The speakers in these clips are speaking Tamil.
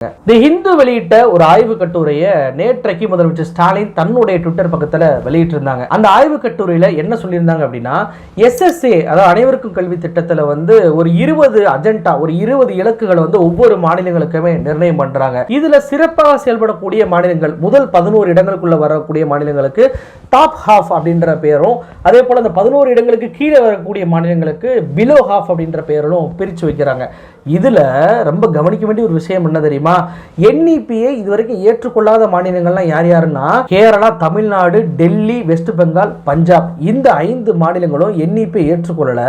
தி ஹிந்து வெளியிட்ட ஒரு ஆய்வு கட்டுரையை நேற்றைக்கு முதலமைச்சர் ஸ்டாலின் தன்னுடைய ட்விட்டர் பக்கத்தில் வெளியிட்டிருந்தாங்க. அந்த ஆய்வு கட்டுரையில என்ன சொல்லியிருந்தாங்க அப்படின்னா, SSA அதாவது அனைவருக்கும் கல்வி திட்டத்தில் ஒரு 20 அஜெண்டா, ஒரு 20 இலக்குகளை ஒவ்வொரு மாநிலங்களுக்குமே நிர்ணயம் பண்றாங்க. இதுல சிறப்பாக செயல்படக்கூடிய மாநிலங்கள், முதல் 11 இடங்களுக்குள்ள வரக்கூடிய மாநிலங்களுக்கு டாப் ஹாஃப் அப்படின்ற பெயரும், அதே போல அந்த 11 இடங்களுக்கு கீழே வரக்கூடிய மாநிலங்களுக்கு பிலோ ஹாஃப் அப்படின்ற பெயரும் பிரிச்சு வைக்கிறாங்க. இதுல ரொம்ப கவனிக்க வேண்டிய ஒரு விஷயம் என்ன தெரியுமா? NEP-யை இதுவரைக்கும் ஏற்றுக்கொள்ளாத மாநிலங்கள்லாம் யார் யாருன்னா, கேரளா, தமிழ்நாடு, டெல்லி, வெஸ்ட் பெங்கால், பஞ்சாப். இந்த 5 மாநிலங்களும் NEP-யை ஏற்றுக்கொள்ளல.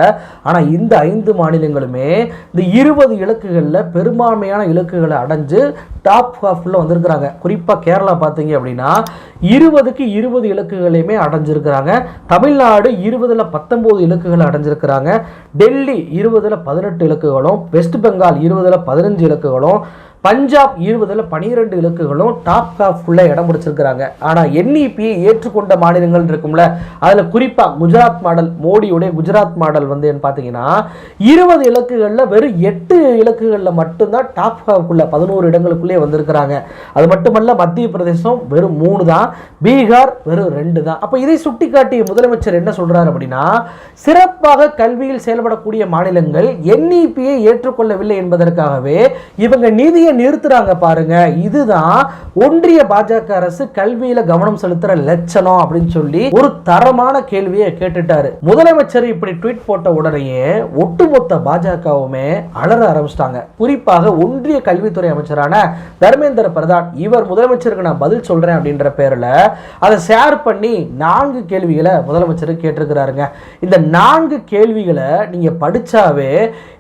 ஆனா இந்த 5 மாநிலங்களுமே இந்த 20 இலக்குகள்ல பெரும்பான்மையான இலக்குகளை அடைஞ்சு டாப் ஹாஃப்ல வந்திருக்கிறாங்க. குறிப்பா கேரளா பார்த்தீங்க அப்படின்னா 20க்கு 20 இலக்குகளையுமே அடைஞ்சிருக்கிறாங்க. தமிழ்நாடு 20ல 19 இலக்குகளை அடைஞ்சிருக்கிறாங்க. டெல்லி 20ல 18 இலக்குகளும், வெஸ்ட் பெங்கால் 20ல 15 இலக்குகளும், பஞ்சாப் 20ல 12 இலக்குகளும் டாப் ஹாஃப்ல இடம் பிடிச்சிருக்கிறாங்க. ஆனா NEP-யை ஏற்றுக்கொண்ட மாநிலங்கள் இருக்கும்ல, அதுல குறிப்பா குஜராத் மாடல், மோடியுடைய குஜராத் மாடல் பார்த்தீங்கன்னா 20 இலக்குகள்ல வெறும் 8 இலக்குகள்ல மட்டும்தான் டாப் ஹாஃப்ல 11 இடங்களுக்குள்ளே வந்திருக்கிறாங்க. அது மட்டுமல்ல, மத்திய பிரதேசம் வெறும் 3 தான், பீகார் வெறும் 2 தான். அப்ப இதை சுட்டிக்காட்டிய முதலமைச்சர் என்ன சொல்றாரு அப்படின்னா, சிறப்பாக கல்வியில் செயல்படக்கூடிய மாநிலங்கள் NEP-யை ஏற்றுக்கொள்ளவில்லை என்பதற்காகவே இவங்க நிதியை நிறுத்துறாங்க பாருங்க. இதுதான் ஒன்றிய பாஜக அரசு கல்வியில கவனம் செலுத்துற லட்சணம் அப்படின்னு சொல்லி ஒரு தரமான கேள்வியை கேட்டுட்டாரு. முதலமைச்சர் இப்படி ட்வீட் போட்ட உடனேயே ஒட்டுமொத்த பாஜகவுமே அலற ஆரம்பிச்சிட்டாங்க. குறிப்பாக ஒன்றிய கல்வித்துறை அமைச்சரான தர்மேந்திர பிரதான், இவர் முதலமைச்சருக்கு நான் பதில் சொல்றேன் அப்படின்ற பேர்ல அதை ஷேர் பண்ணி 4 கேள்விகளை முதலமைச்சருக்கு கேட்டிருக்கிறாருங்க. இந்த 4 கேள்விகளை நீங்க படிச்சாவே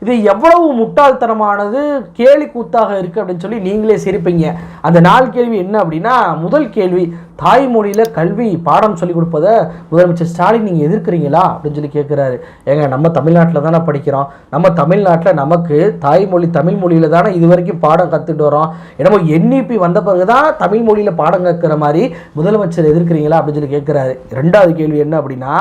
இது எவ்வளவு முட்டாள்தனமானது, கேலி கூத்தாக இருக்கு அப்படின்னு சொல்லி நீங்களே சிரிப்பீங்க. அந்த 4 கேள்வி என்ன அப்படின்னா, முதல் கேள்வி, தாய்மொழியில கல்வி பாடம் சொல்லிக் கொடுப்பதை முதலமைச்சர் ஸ்டாலின் நீங்க எதிர்க்கிறீங்களா அப்படின்னு சொல்லி கேட்கிறாரு. ஏங்க, நம்ம தமிழ்நாட்டில் தானே படிக்கிறோம், நம்ம தமிழ்நாட்டில் நமக்கு தாய்மொழி தமிழ் மொழியில தானே இது வரைக்கும் பாடம் கத்துட்டு வரோம். என்னமோ NEP வந்த பிறகுதான் தமிழ் மொழியில பாடம் கற்கிற மாதிரி முதலமைச்சர் எதிர்க்கிறீங்களா அப்படின்னு சொல்லி கேட்கிறாரு. 2வது கேள்வி என்ன அப்படின்னா,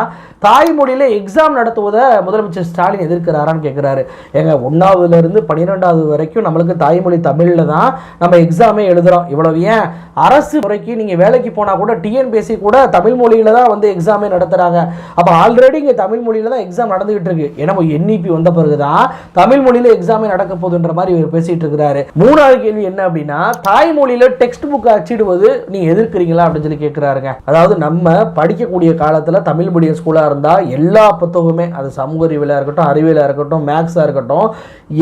தாய்மொழியில எக்ஸாம் நடத்துவதை முதலமைச்சர் ஸ்டாலின் எதிர்க்கிறாரான்னு கேட்கிறாரு. ஏங்க, 1ஆவதுல இருந்து 12ஆவது வரைக்கும் நம்மளுக்கு தாய்மொழி தமிழ்ல தான் நம்ம எக்ஸாமே எழுதுறோம். இவ்வளவு ஏன் அரசு முறைக்கு நீங்க வேலைக்கு போனா கூட TNPSC கூட தமிழ் மொழியில தான் எக்ஸாமே நடத்துறாங்க. அப்ப ஆல்ரெடி இங்க தமிழ் மொழியில தான் எக்ஸாம் நடந்துகிட்டு இருக்கு. ஏன்னா NEP வந்த பிறகுதான் தமிழ் மொழியில எக்ஸாமே நடக்க போகுதுன்ற மாதிரி இவர் பேசிட்டு இருக்கிறாரு. 3வது கேள்வி என்ன அப்படின்னா, தாய்மொழியில டெக்ஸ்ட் புக் அச்சிடுவது நீங்க எதிர்க்கிறீங்களா அப்படின்னு சொல்லி கேட்கிறாருங்க. அதாவது நம்ம படிக்கக்கூடிய காலத்துல தமிழ் மீடியம் ஸ்கூலா இருந்தா எல்லா புத்தகமே, அது சமூக அறிவியலா இருக்கட்டும், அறிவியலா இருக்கட்டும், மேக்ஸா இருக்கட்டும்,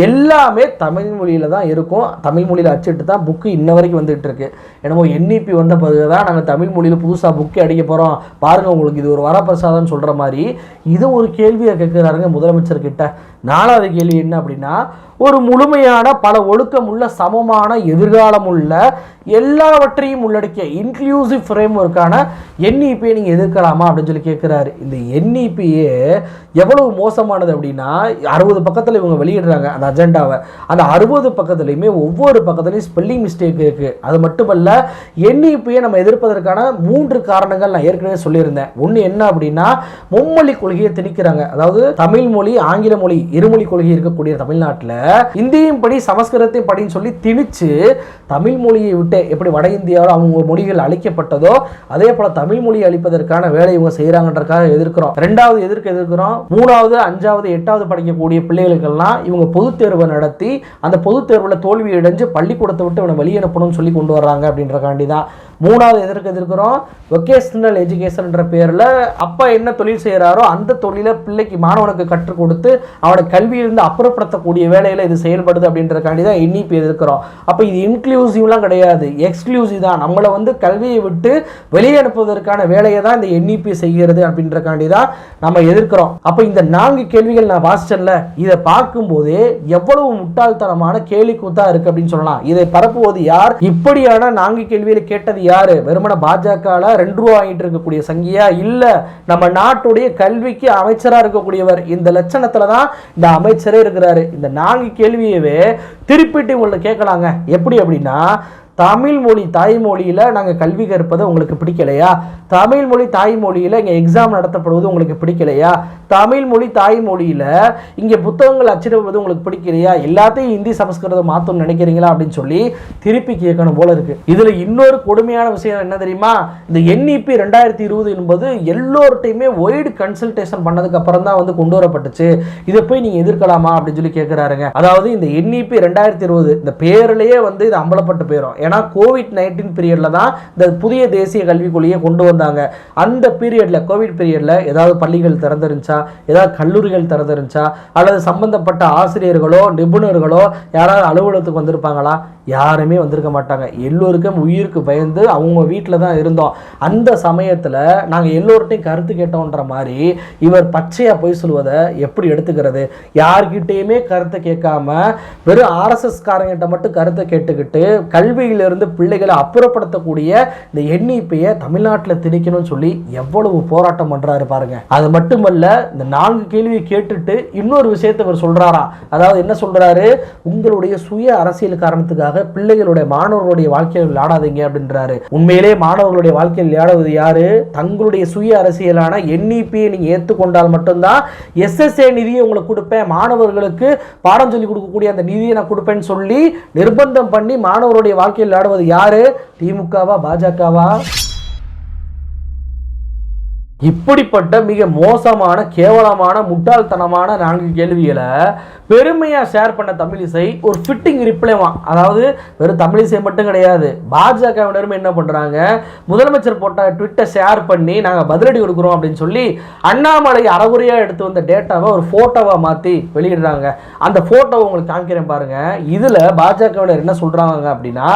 எல்லாமே தமிழ் மொழியில தான் இருக்கும். தமிழ் மொழியில அச்சிட்டு தான் புக்கு இன்ன வரைக்கும் வந்துட்டு இருக்கு. என்னமோ NEP வந்த பிறகுதான் நாங்கள் தமிழ் மொழியில புதுசாக புக்கே அடிக்க போறோம், பாருங்க உங்களுக்கு இது ஒரு வரப்பிரசாதம் சொல்ற மாதிரி இது ஒரு கேள்வியை கேட்கிறாருங்க முதலமைச்சர் கிட்ட. 4வது கேள்வி என்ன அப்படின்னா, ஒரு முழுமையான பல ஒழுக்கம் உள்ள சமமான எதிர்காலம் உள்ள எல்லாவற்றையும் உள்ளடக்கிய இன்க்ளூசிவ் ஃப்ரேம் ஒர்க்கான NEP-யை நீங்க எதிர்க்கலாமா அப்படின்னு சொல்லி கேட்கிறாரு. இந்த NEP-யே எவ்வளவு மோசமானது அப்படின்னா, 60 பக்கத்தில் இவங்க வெளியிடுறாங்க அந்த அஜெண்டாவை. அந்த 60 பக்கத்துலையுமே ஒவ்வொரு பக்கத்துலையும் ஸ்பெல்லிங் மிஸ்டேக் இருக்கு. அது மட்டுமல்ல, NEP-யை நம்ம எதிர்ப்பதற்கான 3 காரணங்கள் நான் ஏற்கனவே சொல்லியிருந்தேன். ஒன்று என்ன அப்படின்னா, மும்மொழி கொள்கையை திணிக்கிறாங்க. அதாவது தமிழ் மொழி, ஆங்கில மொழி, இருமொழி கொள்கை இருக்கக்கூடிய தமிழ்நாட்டில் இந்தியும் படி சமஸ்கிருதத்தையும் படின்னு சொல்லி திணிச்சு தமிழ் மொழியை விட்டு எப்படி வட இந்தியாவில் அவங்க மொழிகள் அழிக்கப்பட்டதோ அதே போல தமிழ் மொழியை அழிப்பதற்கான வேலை இவங்க செய்யறாங்கன்றதுக்காக எதிர்க்கிறோம். 2வது எதிர்க்கிறோம். 3வது, 5வது, 8வது படிக்கக்கூடிய பிள்ளைகளுக்கெல்லாம் இவங்க பொதுத் தேர்வை நடத்தி அந்த பொதுத் தேர்வில் தோல்வி அடைஞ்சு பள்ளிக்கூடத்தை விட்டு இவனை வெளியனுப்பணும்னு சொல்லி கொண்டு வர்றாங்க அப்படின்றக்காண்டி தான். 3வது எதிர்க்கிறோம். வொகேஷனல் எஜுகேஷன்ன்ற பேர்ல அப்பா என்ன தொழில் செய்யறாரோ அந்த தொழிலை பிள்ளைக்கு மாணவனுக்கு கற்றுக் கொடுத்து அவனை கல்வியிலிருந்து அப்புறப்படுத்தக்கூடிய வேலையில இது செயல்படுது அப்படின்றக்காண்டி தான் NEP எதிர்க்கிறோம். அப்ப இது இன்க்ளூசிவ்லாம் கிடையாது, எக்ஸ்க்ளூசிவ் தான். நம்மளை கல்வியை விட்டு வெளியே அனுப்புவதற்கான வேலையை தான் இந்த NEP செய்கிறது அப்படின்றக்காண்டி தான் நம்ம எதிர்க்கிறோம். அப்ப இந்த 4 கேள்விகள் நான் வாசிச்சேன்ல, இதை பார்க்கும் போதே எவ்வளவு முட்டாள்தனமான கேலி கூத்தா இருக்கு அப்படின்னு சொல்லலாம். இதை பரப்புவது யார்? இப்படியான 4 கேள்விகளை கேட்டது யாரு? வெறுமன பாஜகல 2 ரூபா வாங்கிட்டு இருக்கக்கூடிய சங்கியா? இல்ல, நம்ம நாட்டுடைய கல்விக்கு அமைச்சரா இருக்கக்கூடியவர். இந்த லட்சணத்துல தான் இந்த அமைச்சரே இருக்கிறாரு. இந்த 4 கேள்வியவே திருப்பிட்டு உங்களை கேட்கலாங்க. எப்படி அப்படின்னா, தமிழ் மொழி தாய்மொழியில் நாங்கள் கல்வி கற்பது உங்களுக்கு பிடிக்கலையா? தமிழ் மொழி தாய்மொழியில் இங்கே எக்ஸாம் நடத்தப்படுவது உங்களுக்கு பிடிக்கலையா? தமிழ் மொழி தாய்மொழியில் இங்கே புத்தகங்கள் அச்சிடுவது உங்களுக்கு பிடிக்கலையா? எல்லாத்தையும் ஹிந்தி சமஸ்கிருதம் மாற்றணும்னு நினைக்கிறீங்களா அப்படின்னு சொல்லி திருப்பி கேட்கணும் போல இருக்கு. இதில் இன்னொரு கொடுமையான விஷயம் என்ன தெரியுமா? இந்த NEP 2020 என்பது எல்லோர்ட்டையுமே ஒய்டு கன்சல்டேஷன் பண்ணதுக்கு அப்புறம் தான் வந்து கொண்டு வரப்பட்டுச்சு. இதை போய் நீங்கள் எதிர்க்கலாமா அப்படின்னு சொல்லி கேட்குறாருங்க. அதாவது இந்த NEP 2020 இந்த பேரிலேயே வந்து இது அம்பலப்பட்டு போயிடும். ஏன்னா COVID-19 பீரியட்ல தான் இந்த புதிய தேசிய கல்விக் கொள்கையை கொண்டு வந்தாங்க. அந்த பீரியட்ல கோவிட் பீரியட்ல ஏதாவது பள்ளிகள் திறந்துருந்துச்சா, ஏதாவது கல்லூரிகள் திறந்துருந்துச்சா, அல்லது சம்பந்தப்பட்ட ஆசிரியர்களோ நிபுணர்களோ யாராவது அலுவலகத்துக்கு வந்திருப்பாங்களா? யாருமே வந்திருக்க மாட்டாங்க. எல்லோருக்கும் உயிருக்கு பயந்து அவங்க வீட்டில் தான் இருந்தோம். அந்த சமயத்தில் நாங்கள் எல்லோர்ட்டையும் கருத்து கேட்டோன்ற மாதிரி இவர் பச்சையாக போய் சொல்வதை எப்படி எடுத்துக்கிறது? யார்கிட்டையுமே கருத்தை கேட்காம வெறும் RSS காரங்கிட்ட மட்டும் கருத்தை கேட்டுக்கிட்டு கல்வியிலிருந்து பிள்ளைகளை அப்புறப்படுத்தக்கூடிய இந்த NEP-யை தமிழ்நாட்டில் திணிக்கணும்னு சொல்லி எவ்வளவு போராட்டம் பண்றாரு பாருங்க. அது மட்டுமல்ல, இந்த 4 கேள்வியை கேட்டுட்டு இன்னொரு விஷயத்தை இவர் சொல்றாரா. அதாவது என்ன சொல்றாரு? உங்களுடைய சுய அரசியல் காரணத்துக்காக பிள்ளைகளுடைய மாணவர்களுடைய வாழ்க்கையில் விளையாடாதீங்க அப்படின்றாரு. உண்மையிலே மாணவர்களுடைய வாழ்க்கையில் விளையாடுவது யாரு? தங்களுடைய சுய அரசியலான NEP-யை நீங்க ஏற்றுக்கொண்டால் மட்டும்தான் SSA நிதியை உங்களுக்கு கொடுப்பேன், மாணவர்களுக்கு பாடம் சொல்லி கொடுக்கக்கூடிய அந்த நிதியை நான் கொடுப்பேன்னு சொல்லி நிர்பந்தம் பண்ணி மாணவருடைய வாழ்க்கையில் விளையாடுவது யாரு? திமுகவா பாஜகவா? இப்படிப்பட்ட மிக மோசமான கேவலமான முட்டாள்தனமான 4 கேள்விகளை பெருமையா ஷேர் பண்ண தமிழிசை ஒரு ஃபிட்டிங் ரிப்ளைவா. அதாவது வெறும் தமிழிசை மட்டும் கிடையாது, பாஜகவினரும் என்ன பண்றாங்க, முதலமைச்சர் போட்ட ட்விட்டை ஷேர் பண்ணி நாங்க பதிலடி கொடுக்குறோம் அப்படின்னு சொல்லி அண்ணாமலை அறகுறையா எடுத்து வந்த டேட்டாவை ஒரு போட்டோவா மாத்தி வெளியிடுறாங்க. அந்த போட்டோவை உங்களுக்கு காமிக்கிறேன் பாருங்க. இதுல பாஜகவினர் என்ன சொல்றாங்க அப்படின்னா,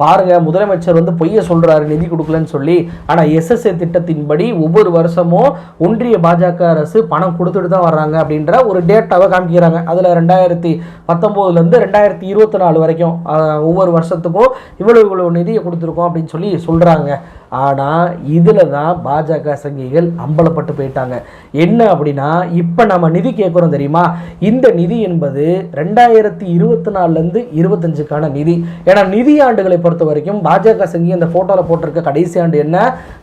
பாருங்க முதலமைச்சர் வந்து பொய்ய சொல்றாரு நிதி கொடுக்கலன்னு சொல்லி. ஆனா SSA திட்டத்தின்படி ஒவ்வொரு வருஷமும் ஒன்றிய பாஜக அரசு பணம் கொடுத்துட்டு தான் வர்றாங்க அப்படின்ற ஒரு டேட்டாவை காமிக்கிறாங்க. அதுல 2019 இருந்து 2024 வரைக்கும் ஒவ்வொரு வருஷத்துக்கும் இவ்வளவு நிதியை கொடுத்துருக்கோம் அப்படின்னு சொல்லி சொல்றாங்க. ஆனால் இதில் தான் பாஜக சங்கிகள் அம்பலப்பட்டு போயிட்டாங்க. என்ன அப்படின்னா, இப்போ நம்ம நிதி கேட்குறோம் தெரியுமா, இந்த நிதி என்பது 2024லேருந்து 25க்கான நிதி. ஏன்னா நிதி ஆண்டுகளை பொறுத்த வரைக்கும் பாஜக சங்கி அந்த ஃபோட்டோவில் போட்டிருக்க கடைசி ஆண்டு என்ன,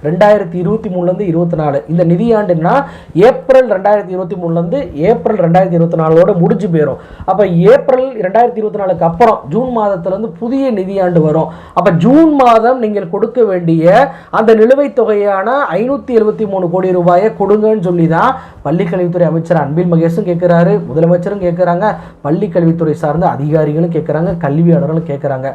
2023லேருந்து 24. இந்த நிதி ஆண்டுன்னா ஏப்ரல் 2023லேருந்து ஏப்ரல் 2024 முடிஞ்சு போயிடும். அப்போ ஏப்ரல் 2024க்கு அப்புறம் ஜூன் மாதத்துலேருந்து புதிய நிதியாண்டு வரும். அப்போ ஜூன் மாதம் நீங்கள் கொடுக்க வேண்டிய அந்த நிலுவைத் தொகையான 573 கோடி ரூபாயை கொடுங்கன்னு சொல்லி தான் பள்ளிக்கல்வித்துறை அமைச்சர் அன்பில் மகேஷும் கேட்கிறாரு, முதலமைச்சரும் கேட்கிறாங்க, பள்ளிக்கல்வித்துறை சார்ந்த அதிகாரிகளும் கேட்கிறாங்க, கல்வியாளர்களும் கேட்கிறாங்க.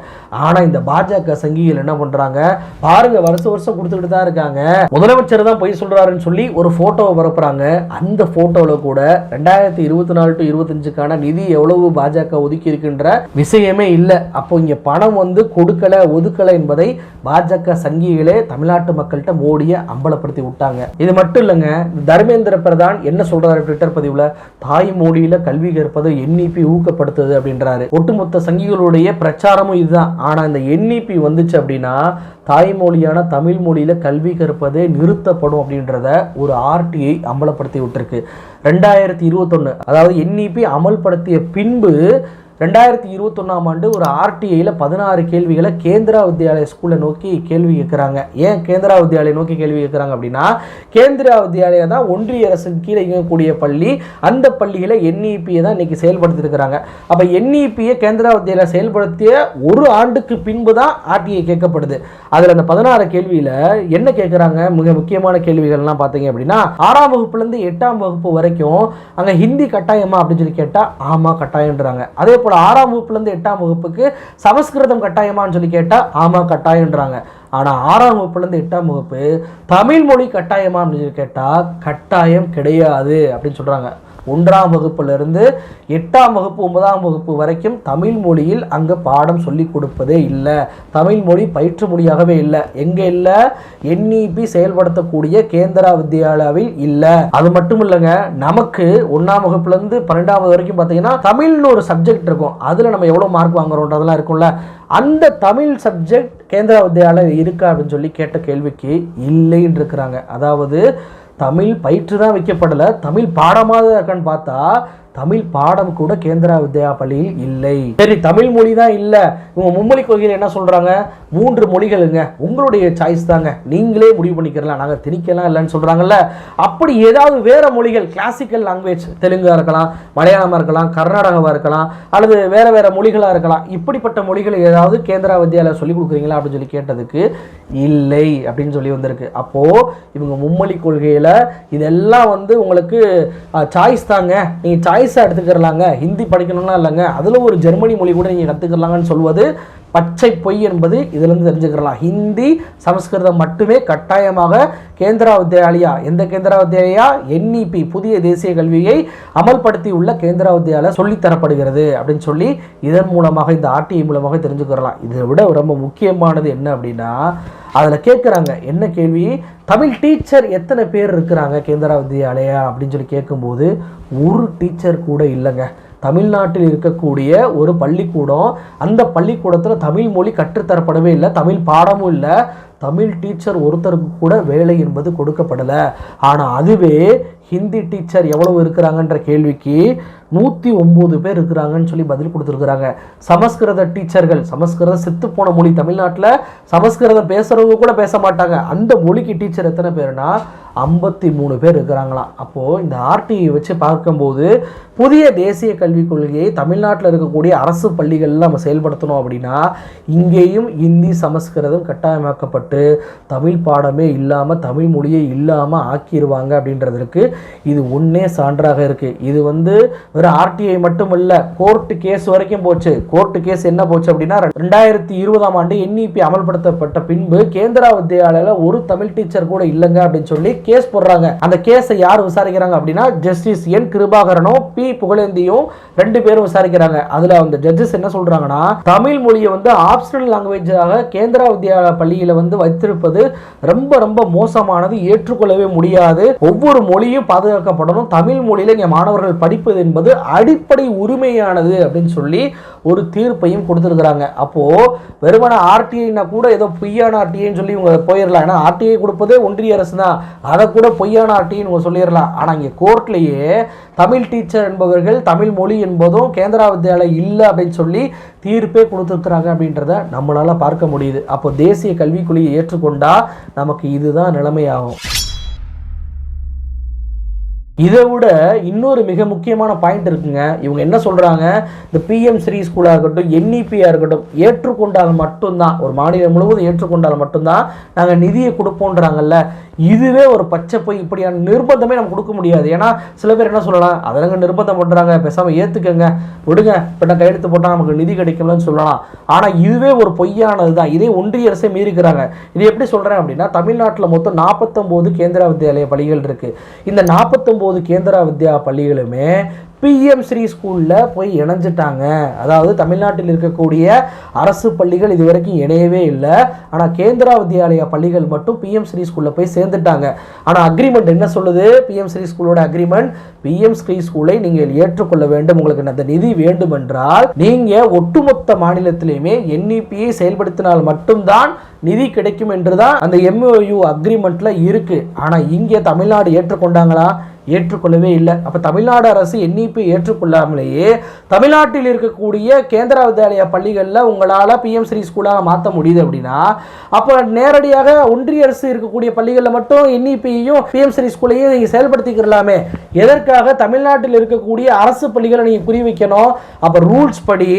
ஆனா இந்த பாஜக சங்கிகள் என்ன பண்றாங்க பாருங்க, வருஷம் கொடுத்துக்கிட்டு தான் இருக்காங்க. முதலமைச்சர் தான் பொய் சொல்றாருன்னு சொல்லி ஒரு போட்டோவை பரப்புறாங்க. அந்த போட்டோல கூட 2024 to 25க்கான நிதி எவ்வளவு பாஜக ஒதுக்கி இருக்கின்ற விஷயமே இல்லை. அப்போ இங்க பணம் வந்து கொடுக்கல ஒதுக்கல என்பதை பாஜக சங்கிகளே தமிழ்நாட்டு மக்கள்கிட்ட மோடியை அம்பலப்படுத்தி விட்டாங்க. இது மட்டும் இல்லைங்க, தர்மேந்திர பிரதான் என்ன சொல்றாரு ட்விட்டர் பதிவுல, தாய்மொழியில கல்வி கற்பதை NEP ஊக்கப்படுத்துது அப்படின்றாரு. ஒட்டுமொத்த சங்கிகளுடைய பிரச்சாரமும் இதுதான். ஆனா இந்த NEP வந்துச்சு அப்படின்னா தாய்மொழியான தமிழ் மொழியில கல்வி கற்பதை நிறுத்தப்படும் அப்படின்றத ஒரு RTI அமல்படுத்தி விட்டுருக்கு. 2021 அதாவது NEP அமல்படுத்திய பின்பு 2021ஆம் ஆண்டு ஒரு RTIல 16 கேள்விகளை கேந்திரா வித்யாலயா ஸ்கூலை நோக்கி கேள்வி கேட்குறாங்க. ஏன் கேந்திரா வித்யாலயா நோக்கி கேள்வி கேட்குறாங்க அப்படின்னா, கேந்திரா வித்யாலயா தான் ஒன்றிய அரசின் கீழே இயங்கக்கூடிய பள்ளி. அந்த பள்ளிகளை NEP-யை தான் இன்னைக்கு செயல்படுத்திருக்கிறாங்க. அப்போ NEP-யை கேந்திரா வித்யாலயா செயல்படுத்திய ஒரு ஆண்டுக்கு பின்பு தான் RTI கேட்கப்படுது. அதில் அந்த 16 கேள்வியில் என்ன கேட்குறாங்க, மிக முக்கியமான கேள்விகள்லாம் பார்த்தீங்க அப்படின்னா, 6ஆம் வகுப்புலேருந்து 8ஆம் வகுப்பு வரைக்கும் அங்கே ஹிந்தி கட்டாயமா அப்படின்னு சொல்லி கேட்டால் ஆமாம் கட்டாயன்றாங்க. அதே போல 6ஆம் வகுப்புலேருந்து 8ஆம் வகுப்புக்கு சமஸ்கிருதம் கட்டாயமான்னு சொல்லி கேட்டால் ஆமாம் கட்டாயன்றாங்க. ஆனால் 6ஆம் வகுப்புலேருந்து 8ஆம் வகுப்பு தமிழ் மொழி கட்டாயமா அப்படின்னு சொல்லி கேட்டால் கட்டாயம் கிடையாது அப்படின்னு சொல்கிறாங்க. 1ஆம் வகுப்பிலிருந்து 8ஆம் வகுப்பு 9ஆம் வகுப்பு வரைக்கும் தமிழ் மொழியில் அங்கே பாடம் சொல்லி கொடுப்பதே இல்லை. தமிழ் மொழி பயிற்று மொழியாகவே இல்லை. எங்கே இல்லை? NEP செயல்படுத்தக்கூடிய கேந்திரா வித்யாலயாவில் இல்லை. அது மட்டும் இல்லைங்க, நமக்கு 1ஆம் வகுப்புலேருந்து 12ஆவது வரைக்கும் பார்த்தீங்கன்னா தமிழ்னு ஒரு சப்ஜெக்ட் இருக்கும். அதில் நம்ம எவ்வளோ மார்க் வாங்குறோன்றதெல்லாம் இருக்கும்ல. அந்த தமிழ் சப்ஜெக்ட் கேந்திரா வித்யாலயா இருக்கா அப்படின்னு சொல்லி கேட்ட கேள்விக்கு இல்லைன்னு இருக்கிறாங்க. அதாவது தமிழ் பயிற்று தான் வைக்கப்படலை, தமிழ் பாடமாக இருக்கான்னு பார்த்தா தமிழ் பாடம் கூட கேந்திரா வித்யா பள்ளியில் இல்லை. சரி, தமிழ் மொழி தான் இல்லை, இவங்க மும்மொழி கொள்கையில் என்ன சொல்றாங்க, 3 மொழிகளுங்க, உங்களுடைய சாய்ஸ் தாங்க, நீங்களே முடிவு பண்ணிக்கலாம், நாங்கள் திணிக்கலாம் இல்லைன்னு சொல்றாங்கல்ல. அப்படி ஏதாவது வேற மொழிகள், கிளாசிக்கல் லாங்குவேஜ், தெலுங்கா இருக்கலாம், மலையாளமா இருக்கலாம், கர்நாடகாவா இருக்கலாம், அல்லது வேற வேற மொழிகளா இருக்கலாம், இப்படிப்பட்ட மொழிகள் ஏதாவது கேந்திரா வித்யாலயா சொல்லி கொடுக்குறீங்களா அப்படின்னு சொல்லி கேட்டதுக்கு இல்லை அப்படின்னு சொல்லி வந்திருக்கு. அப்போ இவங்க மும்மொழி கொள்கையில இதெல்லாம் வந்து உங்களுக்கு சாய்ஸ் தாங்க, நீங்க சாய்ஸா எடுத்துக்கலாங்க, ஹிந்தி படிக்கணும்னா இல்லைங்க, அதுல ஒரு ஜெர்மனி மொழி கூட நீங்க கத்துக்கலாங்கன்னு சொல்வது பச்சை பொய் என்பது இதிலிருந்து தெரிஞ்சுக்கலாம். ஹிந்தி சமஸ்கிருதம் மட்டுமே கட்டாயமாக கேந்திரா வித்யாலயா, எந்த கேந்திரா வித்யாலயா, NEP புதிய தேசிய கல்வியை அமல்படுத்தி உள்ள கேந்திரா வித்யாலயா சொல்லித்தரப்படுகிறது அப்படின்னு சொல்லி இதன் மூலமாக, இந்த RTI மூலமாக தெரிஞ்சுக்கலாம். இதை விட ரொம்ப முக்கியமானது என்ன அப்படின்னா, அதில் கேட்குறாங்க என்ன கேள்வி, தமிழ் டீச்சர் எத்தனை பேர் இருக்கிறாங்க கேந்திரா வித்யாலயா அப்படின்னு சொல்லி கேட்கும்போது ஒரு டீச்சர் கூட இல்லைங்க. தமிழ்நாட்டில் இருக்கக்கூடிய ஒரு பள்ளிக்கூடம், அந்த பள்ளிக்கூடத்தில் தமிழ் மொழி கற்றுத்தரப்படவே இல்லை, தமிழ் பாடமும் இல்லை, தமிழ் டீச்சர் ஒருத்தருக்கு கூட வேலை என்பது கொடுக்கப்படலை. ஆனால் அதுவே ஹிந்தி டீச்சர் எவ்வளவு இருக்கிறாங்கன்ற கேள்விக்கு 109 பேர் இருக்கிறாங்கன்னு சொல்லி பதில் கொடுத்துருக்குறாங்க. சமஸ்கிருத டீச்சர்கள், சமஸ்கிருதம் செத்து போன மொழி, தமிழ்நாட்டில் சமஸ்கிருதம் பேசுகிறவங்க கூட பேச மாட்டாங்க, அந்த மொழிக்கு டீச்சர் எத்தனை பேர்னா 53 பேர் இருக்கிறாங்களாம். அப்போது இந்த RTI வச்சு பார்க்கும்போது புதிய தேசிய கல்விக் கொள்கையை தமிழ்நாட்டில் இருக்கக்கூடிய அரசு பள்ளிகளில் நம்ம செயல்படுத்தணும் அப்படின்னா இங்கேயும் இந்தி சமஸ்கிருதம் கட்டாயமாக்கப்பட்டு தமிழ் பாடமே இல்லாமல், தமிழ் மொழியே இல்லாமல் ஆக்கிடுவாங்க அப்படின்றதுக்கு இது ஒன்றே சான்றாக இருக்குது. இது வந்து வெறும் RTI மட்டும் இல்லை, கோர்ட்டு கேஸ் வரைக்கும் போச்சு. கோர்ட்டு கேஸ் என்ன போச்சு அப்படின்னா 2020ஆம் ஆண்டு NEP அமல்படுத்தப்பட்ட பின்பு கேந்திரா வித்யாலயாவில் ஒரு தமிழ் டீச்சர் கூட இல்லைங்க அப்படின்னு சொல்லி கேஸ் போடுறாங்க. அந்த கேஸை யார் விசாரிக்கிறாங்க அப்படின்னா ஜஸ்டிஸ் N கிருபாகரனும் P புகழேந்தியும் 2 பேரும் விசாரிக்கிறாங்க. அதுல அந்த ஜட்ஜஸ் என்ன சொல்றாங்கன்னா, தமிழ் மொழியை வந்து ஆப்ஷனல் லாங்குவேஜாக கேந்திரா வித்யாலயா பள்ளியில வந்து வைத்திருப்பது ரொம்ப ரொம்ப மோசமானது, ஏற்றுக்கொள்ளவே முடியாது, ஒவ்வொரு மொழியும் பாதுகாக்கப்படணும், தமிழ் மொழியில இங்க மாணவர்கள் படிப்பது என்பது அடிப்படை உரிமையானது அப்படின்னு சொல்லி ஒரு தீர்ப்பையும் கொடுத்திருக்கிறாங்க. அப்போ வெறுமன RTI கூட ஏதோ பொய்யான RTIன்னு சொல்லி இவங்க போயிடலாம். ஏன்னா RTI கொடுப்பதே ஒன்றிய அரசு தான், அதை கூட பொய்யான RTIன்னு சொல்லிடலாம். ஆனா இங்க கோர்ட்லயே தமிழ் டீச்சர் என்பவர்கள், தமிழ் மொழி என்பதும் கேந்திரா வித்யாலயா இல்லை அப்படின்னு சொல்லி தீர்ப்பே கொடுத்துருக்குறாங்க அப்படின்றத நம்மளால பார்க்க முடியுது. அப்போ தேசிய கல்விக் கொள்கையை ஏற்றுக்கொண்டா நமக்கு இதுதான் நிலைமையாகும். இதை விட இன்னொரு மிக முக்கியமான பாயிண்ட் இருக்குங்க. இவங்க என்ன சொல்றாங்க, இந்த PM ஸ்ரீ ஸ்கூலாக இருக்கட்டும், NEP-யாக இருக்கட்டும், ஏற்றுக்கொண்டால் மட்டும்தான், ஒரு மாநிலம் முழுவதும் ஏற்றுக்கொண்டால் மட்டும்தான் நாங்கள் நிதியை கொடுப்போன்றாங்கல்ல. இதுவே ஒரு பச்சை போய், இப்படியான நிர்பந்தமே நம்ம கொடுக்க முடியாது. ஏன்னா சில பேர் என்ன சொல்லலாம், அதெல்லாம் நிர்பந்தம் பண்ணுறாங்க, பேசாமல் ஏற்றுக்கங்க, விடுங்க, இப்போ நான் கையெழுத்து போட்டால் நமக்கு நிதி கிடைக்கும்னு சொல்லலாம். ஆனால் இதுவே ஒரு பொய்யானது தான். இதே ஒன்றிய அரசே மீறிக்கிறாங்க. இது எப்படி சொல்கிறேன் அப்படின்னா, தமிழ்நாட்டில் மொத்தம் 49 கேந்திரா வித்யாலயா பள்ளிகள் இருக்குது. இந்த 49 கேந்திரா வித்யா பள்ளிகளுமே PM ஸ்ரீ ஸ்கூலில் போய் இணைஞ்சிட்டாங்க. அதாவது தமிழ்நாட்டில் இருக்கக்கூடிய அரசு பள்ளிகள் இது வரைக்கும் இணையவே இல்லை. ஆனால் கேந்திரா வித்யாலயா பள்ளிகள் மட்டும் PM ஸ்ரீ ஸ்கூலில் போய் சேர்ந்துட்டாங்க. ஆனால் அக்ரிமெண்ட் என்ன சொல்லுது, PM ஸ்ரீ ஸ்கூலோட அக்ரிமெண்ட், PM ஸ்ரீ ஸ்கூலை நீங்கள் ஏற்றுக்கொள்ள வேண்டும், உங்களுக்கு அந்த நிதி வேண்டும் என்றால் நீங்கள் ஒட்டுமொத்த மாநிலத்திலையுமே NEP-யை செயல்படுத்தினால் மட்டும்தான் நிதி கிடைக்கும் என்றுதான் அந்த MOU அக்ரிமெண்ட்ல இருக்கு. ஆனால் இங்கே தமிழ்நாடு ஏற்றுக்கொண்டாங்களா? ஏற்றுக்கொள்ளவே இல்லை. அப்போ தமிழ்நாடு அரசு NEP ஏற்றுக்கொள்ளாமலேயே தமிழ்நாட்டில் இருக்கக்கூடிய கேந்திரா வித்யாலயா பள்ளிகளில் உங்களால் PM ஸ்ரீ ஸ்கூலாக மாற்ற முடியுது அப்படின்னா, அப்போ நேரடியாக ஒன்றிய அரசு இருக்கக்கூடிய பள்ளிகளில் மட்டும் NEP-யையும் PM ஸ்ரீ ஸ்கூலையும் நீங்கள் செயல்படுத்திக்கலாமே. எதற்காக தமிழ்நாட்டில் இருக்கக்கூடிய அரசு பள்ளிகளை நீங்கள் குறி வைக்கணும்? அப்போ ரூல்ஸ் படி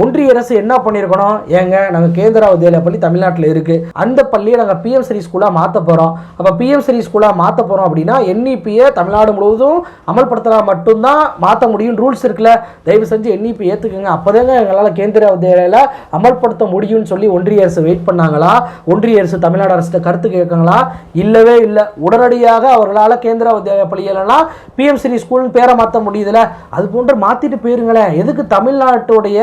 ஒன்றிய அரசு என்ன பண்ணியிருக்கணும், ஏங்க நாங்கள் கேந்திரா வித்யாலயா பள்ளி தமிழ்நாட்டில் இருக்கு, அந்த பள்ளியை நாங்கள் PM ஸ்ரீ ஸ்கூலாக மாற்ற போகிறோம், அப்போ PM ஸ்ரீ ஸ்கூலாக மாற்ற போகிறோம் அப்படின்னா NEP-யை தமிழ்நாடு முழுவதும் அமல்படுத்தலாம் மட்டும்தான் மாற்ற முடியும், ரூல்ஸ் இருக்குல்ல, தயவு செஞ்சு NEP ஏற்றுக்குங்க, அப்போதாங்க எங்களால் கேந்திரா வித்யாலயாவில் அமல்படுத்த முடியும்னு சொல்லி ஒன்றிய அரசு வெயிட் பண்ணாங்களா? ஒன்றிய அரசு தமிழ்நாடு அரசு கருத்து கேட்காங்களா? இல்லவே இல்லை. உடனடியாக அவர்களால் கேந்திரா வித்யாலயா பள்ளிகளெல்லாம் PM ஸ்ரீ ஸ்கூல்னு பேரை மாற்ற முடியுதுல, அது போன்று மாற்றிட்டு போயிருங்களேன். எதுக்கு தமிழ்நாட்டுடைய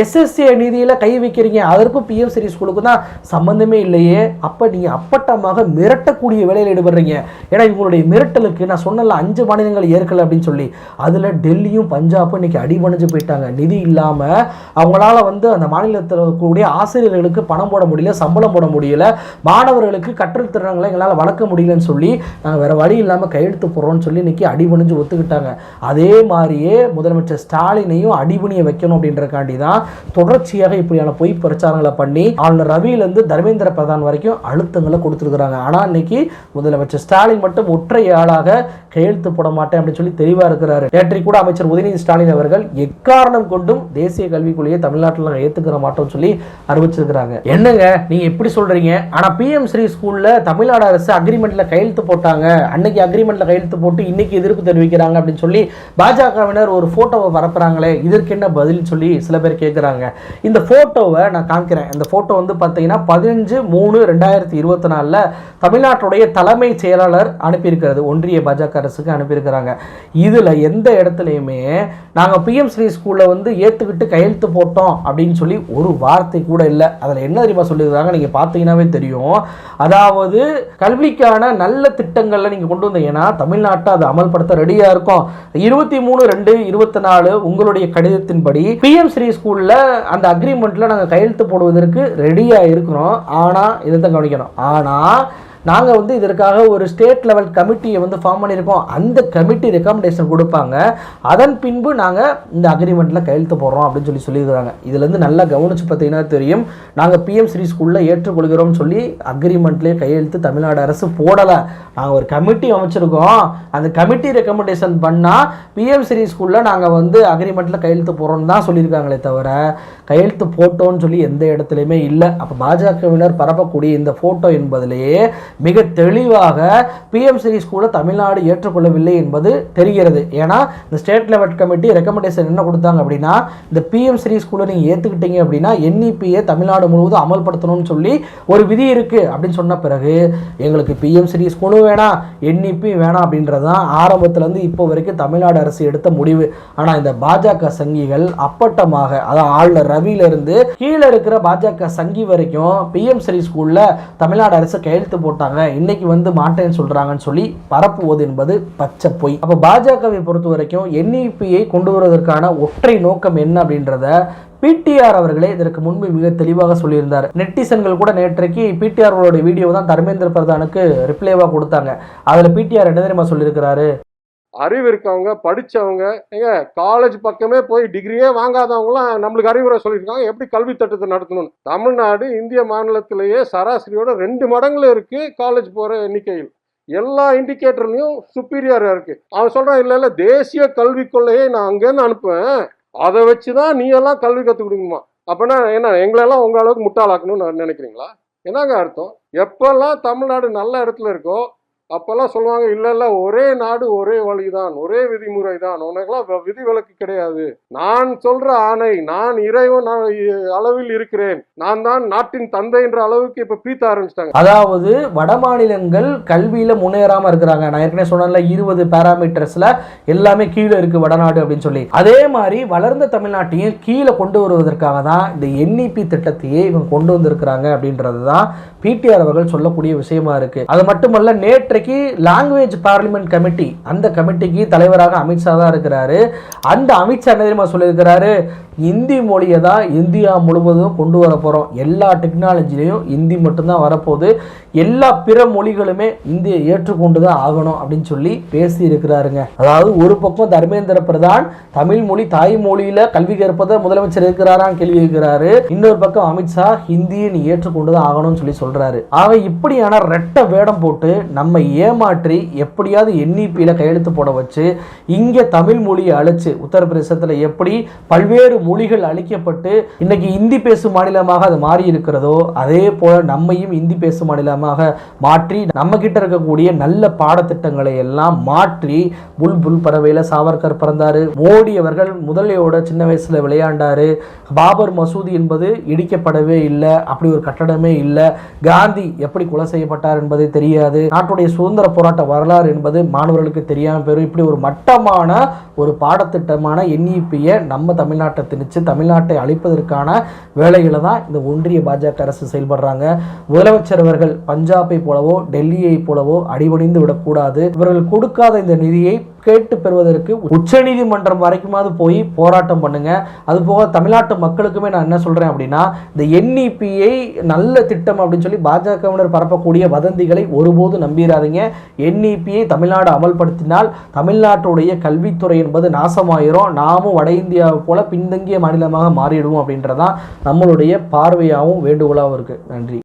SSA நிதியில் கை வைக்கிறீங்க? அதற்கும் PM ஸ்ரீ ஸ்கூலுக்கு தான் சம்பந்தமே இல்லையே. அப்போ நீங்கள் அப்பட்டமாக மிரட்டக்கூடிய வேலையில் ஈடுபடுறீங்க. ஏன்னா இவங்களுடைய மிரட்டலுக்கு நான் சொன்னல 5 மாநிலங்கள் ஏற்கல அப்படின்னு சொல்லி. அதில் டெல்லியும் பஞ்சாபும் இன்னைக்கு அடிபணிஞ்சு போயிட்டாங்க. நிதி இல்லாமல் அவங்களால வந்து அந்த மாநிலத்தில் இருக்கக்கூடிய ஆசிரியர்களுக்கு பணம் போட முடியல, சம்பளம் போட முடியல, மாணவர்களுக்கு கற்றல் திறன்களை எங்களால் வளர்க்க முடியலன்னு சொல்லி நாங்கள் வேற வழி இல்லாமல் கையெழுத்து போடுறோம்னு சொல்லி இன்னைக்கு அடிபணிஞ்சு ஒத்துக்கிட்டாங்க. அதே மாதிரியே முதலமைச்சர் ஸ்டாலினையும் அடிபணிய வைக்கணும் அப்படின்றக்காண்டி தான் தொடர்ச்சியாக இப்படியான பொய் பிரச்சாரங்களை பண்ணி ஆளுநர் ரவியிலிருந்து தர்மேந்திர பிரதான் வரைக்கும் அழுத்தங்களை கொடுத்துருக்காங்க. ஆனால் இன்னைக்கு முதலமைச்சர் ஸ்டாலின் மட்டும் ஒற்றை ஆளாக கையெழுத்து போட மாட்டேன் அப்படின்னு சொல்லி தெளிவா இருக்கிறாரு. நேற்றைக்கு கூட அமைச்சர் உதயநிதி ஸ்டாலின் அவர்கள் எக்காரணம் கொண்டும் தேசிய கல்விக் கொள்கையை தமிழ்நாட்டில் நாங்கள் ஏத்துக்கிற மாட்டோம்னு சொல்லி அறிவிச்சிருக்கிறாங்க. என்னங்க நீங்க எப்படி சொல்றீங்க? ஆனா பிஎம் ஸ்ரீ ஸ்கூல்ல தமிழ்நாடு அரசு அக்ரிமெண்ட்ல கையெழுத்து போட்டாங்க, அன்னைக்கு அக்ரிமெண்ட்ல கையெழுத்து போட்டு இன்னைக்கு எதிர்ப்பு தெரிவிக்கிறாங்க அப்படின்னு சொல்லி பாஜகவினர் ஒரு போட்டோவை பரப்புறாங்களே, இதற்கு என்ன பதில் சொல்லி சில பேர் கேட்கிறாங்க. இந்த போட்டோவை நான் காமிக்கிறேன். இந்த போட்டோ வந்து பார்த்தீங்கன்னா 15/3/2024 தமிழ்நாட்டுடைய தலைமை செயலாளர் அனுப்பியிருக்கிறது, ஒன்றிய பாஜக அரசுக்கு அனுப்பியிருக்கிறாங்க. இதில் எந்த இடத்துலையுமே நாங்கள் பிஎம் ஸ்ரீ ஸ்கூலில் வந்து ஏற்றுக்கிட்டு கையெழுத்து போட்டோம் அப்படின்னு சொல்லி ஒரு வார்த்தை கூட இல்லை. அதில் என்ன தெரியுமா சொல்லியிருக்காங்க, நீங்கள் பார்த்தீங்கன்னாவே தெரியும். அதாவது கல்விக்கான நல்ல திட்டங்களில் நீங்கள் கொண்டு வந்தீங்கன்னா தமிழ்நாட்டை அதை அமல்படுத்த ரெடியாக இருக்கும். 23/2/24 உங்களுடைய கடிதத்தின்படி பிஎம் ஸ்ரீ ஸ்கூலில் அந்த அக்ரிமெண்ட்டில் நாங்கள் கையெழுத்து போடுவதற்கு ரெடியாக இருக்கிறோம். ஆனால் இதை தான் கவனிக்கணும், ஆனால் நாங்கள் வந்து இதற்காக ஒரு ஸ்டேட் லெவல் கமிட்டியை வந்து ஃபார்ம் பண்ணியிருக்கோம். அந்த கமிட்டி ரெக்கமெண்டேஷன் கொடுப்பாங்க, அதன் பின்பு நாங்கள் இந்த அக்ரிமெண்ட்டில் கையெழுத்து போடுறோம் அப்படின்னு சொல்லியிருக்கிறாங்க. இதுலேருந்து நல்லா கவனித்து பார்த்தீங்கன்னா தெரியும், நாங்கள் பிஎம் ஸ்ரீ ஸ்கூலில் ஏற்றுக்கொள்கிறோம்னு சொல்லி அக்ரிமெண்ட்லேயே கையெழுத்து தமிழ்நாடு அரசு போடலை. நாங்கள் ஒரு கமிட்டி அமைச்சிருக்கோம், அந்த கமிட்டி ரெக்கமெண்டேஷன் பண்ணால் பிஎம் ஸ்ரீ ஸ்கூலில் நாங்கள் வந்து அக்ரிமெண்ட்டில் கையெழுத்து போடுறோம்னு தான் சொல்லியிருக்காங்களே தவிர கையெழுத்து போட்டோன்னு சொல்லி எந்த இடத்துலையுமே இல்லை. அப்போ பாஜகவினர் பரப்பக்கூடிய இந்த ஃபோட்டோ என்பதிலேயே மிக தெளிவாக பிஎம் ஸ்ரீ ஸ்கூலை தமிழ்நாடு ஏற்றுக்கொள்ளவில்லை என்பது தெரிகிறது. ஏன்னா இந்த ஸ்டேட் லெவல் கமிட்டி ரெக்கமெண்டேஷன் என்ன கொடுத்தாங்க அப்படின்னா, இந்த பிஎம் ஸ்ரீ ஸ்கூலை நீங்கள் ஏற்றுக்கிட்டீங்க அப்படின்னா என்இபியை தமிழ்நாடு முழுவதும் அமல்படுத்தணும்னு சொல்லி ஒரு விதி இருக்குது அப்படின்னு சொன்ன பிறகு எங்களுக்கு பிஎம் ஸ்ரீ ஸ்கூலும் வேணாம், என்இபி வேணாம் அப்படின்றது தான் ஆரம்பத்திலேருந்து இப்போ வரைக்கும் தமிழ்நாடு அரசு எடுத்த முடிவு. ஆனால் இந்த பாஜக சங்கிகள் அப்பட்டமாக, அதாவது ஆளுநர் ரவியிலிருந்து கீழே இருக்கிற பாஜக சங்கி வரைக்கும் பிஎம் ஸ்ரீ ஸ்கூலில் தமிழ்நாடு அரசு கையெழுத்து போட்டாங்க, இன்னைக்கு வந்து மாட்டேன்னு சொல்றாங்கன்னு சொல்லி பரப்புவது என்பது பச்சை பொய். அப்ப பாஜகவை பொறுத்த வரைக்கும் என்இபியை கொண்டு வருவதற்கான ஒற்றை நோக்கம் என்ன அப்படின்றத பிடிஆர் அவர்களே இதற்கு முன்பு மிக தெளிவாக சொல்லியிருந்தார். நெட்டிசன்கள் கூட நேற்றைக்கு பிடிஆர் அவருடைய வீடியோ தான் தர்மேந்திர பிரதானுக்கு ரிப்ளைவா கொடுத்தாங்க. அதுல பிடிஆர் என்ன தெரியுமா சொல்லியிருக்கிறாரு, அறிவு இருக்கவங்க, படித்தவங்க, எங்க காலேஜ் பக்கமே போய் டிகிரியே வாங்காதவங்களாம் நம்மளுக்கு அறிவுரை சொல்லியிருக்காங்க எப்படி கல்வி திட்டத்தை நடத்தணும்னு. தமிழ்நாடு இந்திய மாநிலத்திலேயே சராசரியோட 2 மடங்குல இருக்கு காலேஜ் போகிற எண்ணிக்கையில். எல்லா இண்டிகேட்டர்லையும் சுப்பீரியராக இருக்கு. அவன் சொல்கிறான், இல்லை தேசிய கல்விக் கொள்கையை நான் அங்கேருந்து அனுப்புவேன், அதை வச்சு தான் நீ எல்லாம் கல்வி கற்றுக் கொடுக்கணுமா. அப்படின்னா என்ன, எங்களெல்லாம் உங்கள் அளவுக்கு முட்டாளாக்கணும்னு நினைக்கிறீங்களா? என்னங்க அர்த்தம்? எப்பெல்லாம் தமிழ்நாடு நல்ல இடத்துல இருக்கோ அப்பெல்லாம் சொல்லுவாங்க, இல்லை ஒரே நாடு ஒரே வழிதான், ஒரே விதிமுறை தான், உனக்கெல்லாம் விதிவிலக்கு கிடையாது, நான் சொல்ற ஆணை, நான் இறைவன் அளவில் இருக்கிறேன், நான் தான் நாட்டின் தந்தை என்ற அளவுக்கு இப்ப பீத்த ஆரம்பிச்சிட்டாங்க. அதாவது வட மாநிலங்கள் கல்வியில முன்னேறாம இருக்கிறாங்க. நான் ஏற்கனவே சொன்னேன்ல 20 பேராமீட்டர்ஸ்ல எல்லாமே கீழே இருக்கு வடநாடு அப்படின்னு சொல்லி. அதே மாதிரி வளர்ந்த தமிழ்நாட்டையும் கீழே கொண்டு வருவதற்காக தான் இந்த என்இபி திட்டத்தையே இவங்க கொண்டு வந்திருக்கிறாங்க அப்படின்றது தான் பிடிஆர் அவர்கள் சொல்லக்கூடிய விஷயமா இருக்கு. அது மட்டுமல்ல, நேற்றைக்கு லாங்குவேஜ் பார்லிமெண்ட் கமிட்டி, அந்த கமிட்டிக்கு தலைவராக அமித்ஷா தான் இருக்கிறாரு. அந்த அமித்ஷா என்ன தெரியுமா சொல்லியிருக்கிறாரு, இந்தி மொழியை தான் இந்தியா முழுவதும் கொண்டு வர போகிறோம், எல்லா டெக்னாலஜிலையும் இந்தி மட்டும்தான் வரப்போகுது, எல்லா பிற மொழிகளுமே இந்தியை ஏற்றுக்கொண்டு தான் ஆகணும் அப்படின்னு சொல்லி பேசி இருக்கிறாருங்க. அதாவது ஒரு பக்கம் தர்மேந்திர பிரதான் தமிழ் மொழி தாய்மொழியில கல்வி கற்பதை முதலமைச்சர் இருக்கிறாரான்னு கேள்வி இருக்கிறாரு, இன்னொரு பக்கம் அமித்ஷா ஹிந்தியை நீ ஏற்றுக்கொண்டு தான் ஆகணும்னு சொல்லி சொல்றாரு. ஆக இப்படியான ரெட்ட வேடம் போட்டு நம்ம ஏமாற்றி எப்படியாவது என்இபியில கையெழுத்து போட வச்சு இங்கே தமிழ் மொழியை அழைச்சு, உத்தரப்பிரதேசத்தில் எப்படி பல்வேறு மொழிகள் அளிக்கப்பட்டு இன்னைக்கு இந்தி பேசும் மாநிலமாக அது மாறி இருக்கிறதோ, அதே போல நம்மையும் இந்தி பேசும் மாநிலமாக மாற்றி நம்ம கிட்ட இருக்கக்கூடிய நல்ல பாடத்திட்டங்களை எல்லாம் மாற்றி, புல்புல் பறவையில சாவர்கர் பிறந்தாரு, மோடி அவர்கள் முதலையோட சின்ன வயசுல விளையாண்டாரு, பாபர் மசூதி என்பது இடிக்கப்படவே இல்லை, அப்படி ஒரு கட்டடமே இல்லை, காந்தி எப்படி கொலை செய்யப்பட்டார் என்பது தெரியாது, நாட்டுடைய சுதந்திர போராட்ட வரலாறு என்பது மாணவர்களுக்கு தெரியாம போயிடும். இப்படி ஒரு மட்டமான ஒரு பாடத்திட்டமான என்இபியை நம்ம தமிழ்நாட்டை திணிச்சு தமிழ்நாட்டை அழிப்பதற்கான வேலைகளை தான் இந்த ஒன்றிய பாஜக அரசு செயல்படுறாங்க. முதலமைச்சர் அவர்கள் பஞ்சாபை போலவோ டெல்லியை போலவோ அடிபணிந்து விடக்கூடாது. இவர்கள் கொடுக்காத இந்த நிதியை கேட்டு பெறுவதற்கு உச்சநீதிமன்றம் வரைக்குமாவது போய் போராட்டம் பண்ணுங்க. அதுபோக தமிழ்நாட்டு மக்களுக்குமே நான் என்ன சொல்றேன் அப்படின்னா, இந்த NEP-யை நல்ல திட்டம் அப்படின்னு சொல்லி பாஜகவினர் பரப்பக்கூடிய வதந்திகளை ஒருபோது நம்பிடாதீங்க. NEP-யை தமிழ்நாடு அமல்படுத்தினால் தமிழ்நாட்டுடைய கல்வித்துறை என்பது நாசமாயிரும். நாமும் வட இந்தியாவை போல பின்தங்கிய மாநிலமாக மாறிடுவோம் அப்படின்றதான் நம்மளுடைய பார்வையாகவும் வேண்டுகோளாகவும் இருக்கு. நன்றி.